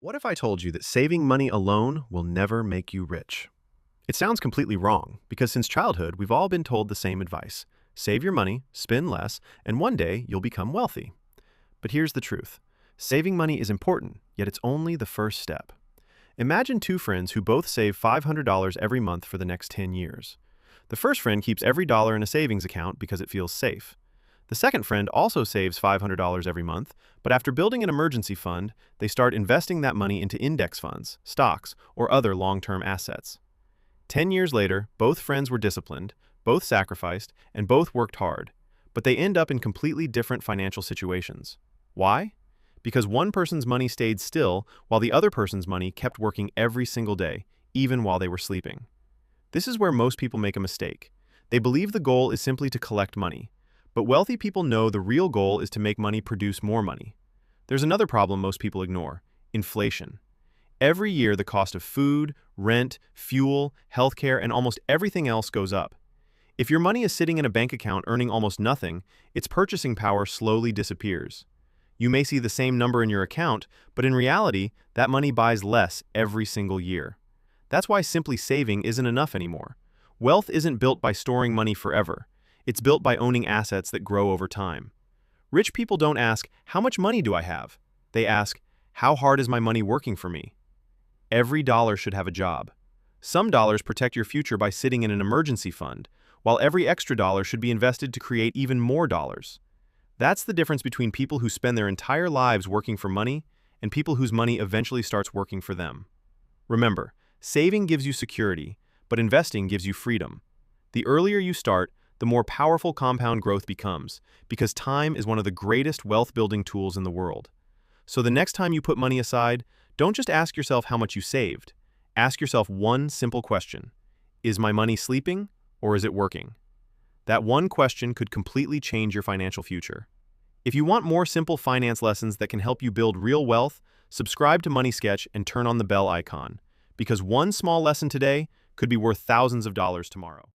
What if I told you that saving money alone will never make you rich? It sounds completely wrong because since childhood, we've all been told the same advice. Save your money, spend less, and one day you'll become wealthy. But here's the truth. Saving money is important, yet it's only the first step. Imagine two friends who both save $500 every month for the next 10 years. The first friend keeps every dollar in a savings account because it feels safe. The second friend also saves $500 every month, but after building an emergency fund, they start investing that money into index funds, stocks, or other long-term assets. 10 years later, both friends were disciplined, both sacrificed, and both worked hard, but they end up in completely different financial situations. Why? Because one person's money stayed still while the other person's money kept working every single day, even while they were sleeping. This is where most people make a mistake. They believe the goal is simply to collect money. But wealthy people know the real goal is to make money produce more money. There's another problem most people ignore: inflation. Every year, the cost of food, rent, fuel, healthcare, and almost everything else goes up. If your money is sitting in a bank account earning almost nothing, its purchasing power slowly disappears. You may see the same number in your account, but in reality, that money buys less every single year. That's why simply saving isn't enough anymore. Wealth isn't built by storing money forever. It's built by owning assets that grow over time. Rich people don't ask, "How much money do I have?" They ask, "How hard is my money working for me?" Every dollar should have a job. Some dollars protect your future by sitting in an emergency fund, while every extra dollar should be invested to create even more dollars. That's the difference between people who spend their entire lives working for money and people whose money eventually starts working for them. Remember, saving gives you security, but investing gives you freedom. The earlier you start, the more powerful compound growth becomes, because time is one of the greatest wealth-building tools in the world. So the next time you put money aside, don't just ask yourself how much you saved. Ask yourself one simple question: is my money sleeping, or is it working? That one question could completely change your financial future. If you want more simple finance lessons that can help you build real wealth, subscribe to Money Sketch and turn on the bell icon, because one small lesson today could be worth thousands of dollars tomorrow.